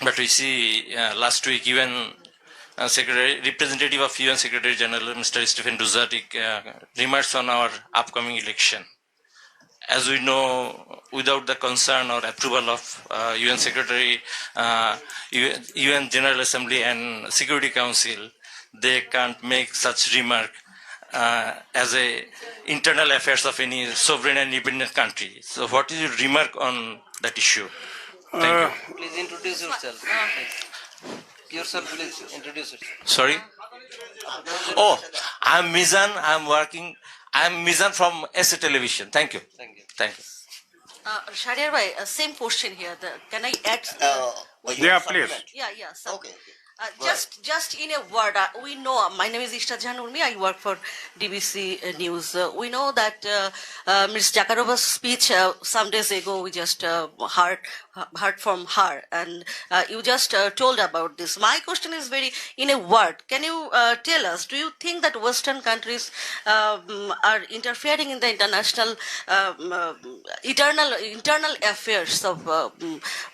But we see last week, UN representative of UN Secretary General, Mr. Stephen Dujarric, remarks on our upcoming election. As we know, without the concern or approval of UN Secretary, UN General Assembly and Security Council, they can't make such remark as a internal affairs of any sovereign and independent country. So what is your remark on that issue? Thank you. Please introduce yourself. Yourself, please introduce yourself. Sorry? Oh, I'm Mizan. I'm Mizan from SA Television. Thank you. Thank you. Thank you. Shahriar bhai, same question here. Can I add? Yeah, please. Yeah. So, Okay. Just in a word, we know, my name is Ishta Janurmi, I work for DBC News. We know that Ms. Jakarova's speech some days ago, we just heard from her, and you just told about this. My question is very, in a word, can you tell us, do you think that Western countries are interfering in the international, internal affairs of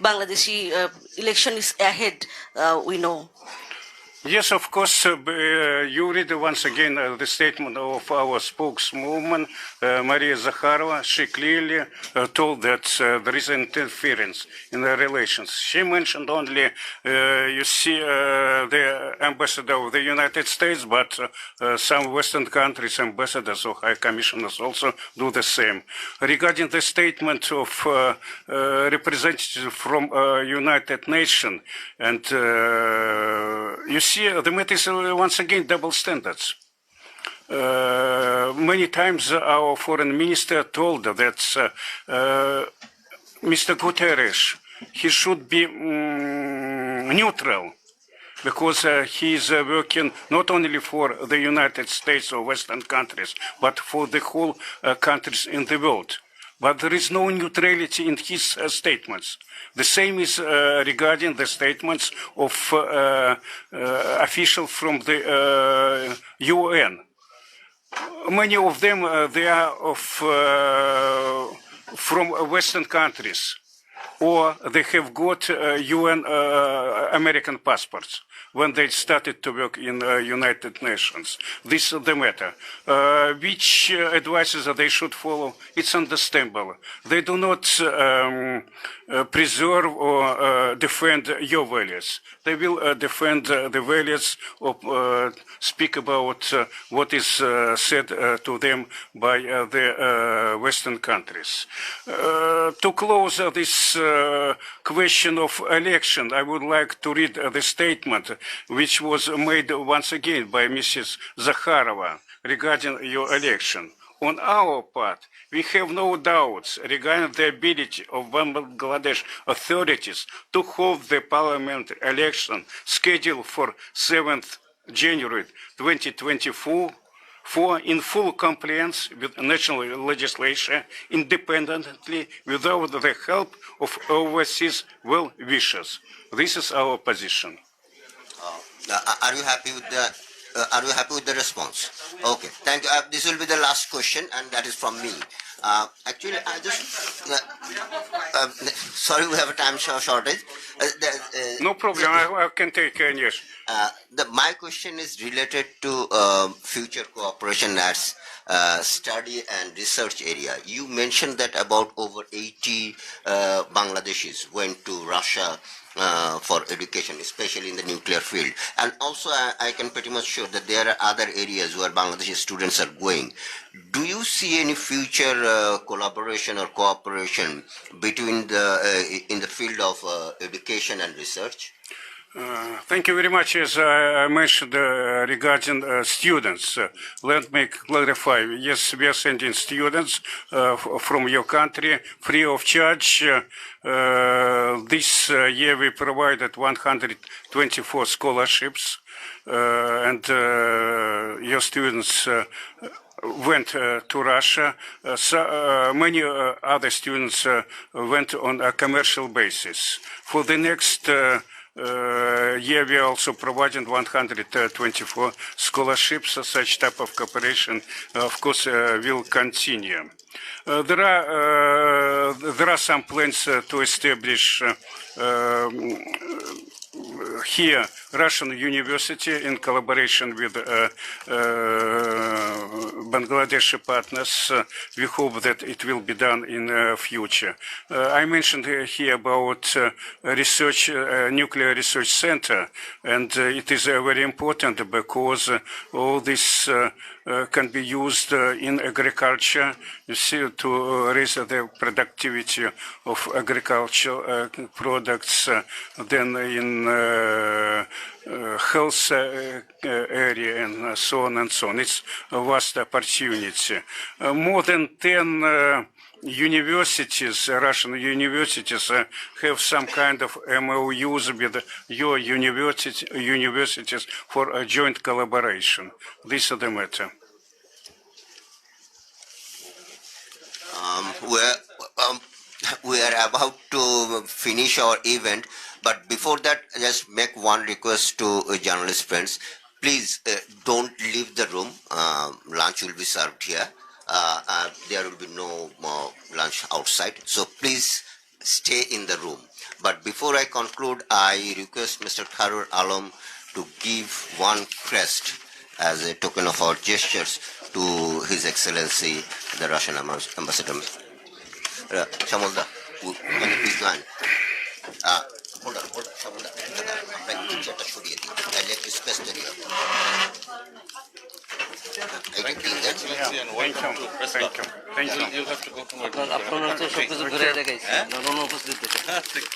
Bangladeshi election is ahead, we know? Yes, of course. You read once again the statement of our spokeswoman, Maria Zakharova. She clearly told that there is interference in the relations. She mentioned only, you see, the ambassador of the United States, but some Western countries' ambassadors or high commissioners also do the same. Regarding the statement of representative from United Nations, and you see, the matter is once again double standards. Many times our foreign minister told that Mr. Guterres, he should be neutral, because he is working not only for the United States or Western countries, but for the whole countries in the world. But there is no neutrality in his statements. The same is regarding the statements of officials from the UN. Many of them, they are from Western countries, or they have got UN American passports when they started to work in United Nations. This is the matter. Which advices they should follow, it's understandable. They do not preserve or defend your values. They will defend the values or speak about what is said to them by the Western countries. To close this question of election, I would like to read the statement which was made once again by Mrs. Zakharova regarding your election. On our part, we have no doubts regarding the ability of Bangladesh authorities to hold the parliament election scheduled for 7th January 2024 in full compliance with national legislation, independently, without the help of overseas well-wishers. This is our position. Are you happy with the? Are you happy with the response? Okay, thank you. This will be the last question, and that is from me. Actually, I just sorry, we have a time shortage. No problem. I can take yes. My question is related to future cooperation as study and research area. You mentioned that about over 80 Bangladeshis went to Russia for education, especially in the nuclear field. And also, I can pretty much sure that there are other areas where Bangladeshi students are going. Do you see any future collaboration or cooperation between in the field of education and research? Thank you very much. As I mentioned regarding students, let me clarify. Yes, we are sending students from your country free of charge. This year we provided 124 scholarships, and your students went to Russia. Many other students went on a commercial basis. For the next year, we are also providing 124 scholarships. Such type of cooperation, of course, will continue. There are some plans to establish here Russian university in collaboration with Bangladeshi partners. We hope that it will be done in future. I mentioned here about research, nuclear research center, and it is very important because all this can be used in agriculture, you see, to raise the productivity of agricultural products, then in health area and so on and so on. It's a vast opportunity. More than 10 universities, Russian universities, have some kind of MOUs with your universities for a joint collaboration. This is the matter. We are about to finish our event, but before that, just make one request to journalist friends. Please don't leave the room. Lunch will be served here. There will be no more lunch outside. So please stay in the room. But before I conclude, I request Mr. Kharur Alam to give one crest as a token of our gestures to His Excellency, the Russian Ambassador. Shamolda, can you please join? Hold on, Shamolda. Chairটা সরিয়ে দিই। তাহলে একটু space তৈরি হবে। Thank you, His Excellency, and welcome to Press Club. Thank you. You'll have to go to my আপনারা তো সবকিছু ঘুরে দেখাইছি আপনারা অনুপস্থিত দেখে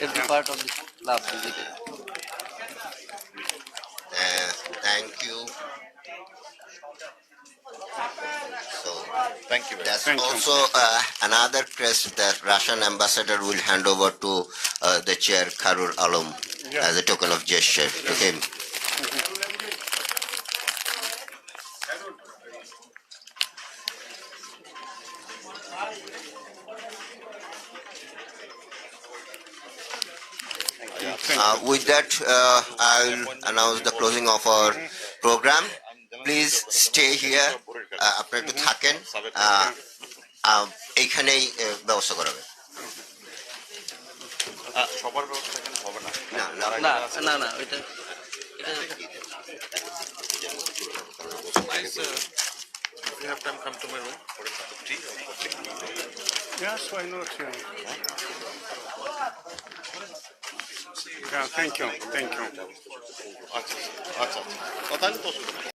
every part of this club visited Thank you. So, Thank you. that's Thank you. also another crest that Russian ambassador will hand over to the chair Karur Alam Yeah. as a token of gesture to him. With that, I'll announce the closing of our program. Please stay here. আপনারা একটু থাকেন এইখানেই ব্যবস্থা করা হবে সবার ব্যবস্থা এখানে হবে না। না না এটা Please, if you have time, come to my room for a cup of tea or coffee. Yes, why not? Yeah, thank you. আচ্ছা আচ্ছা আচ্ছা তাহলে তো অসুবিধা নেই।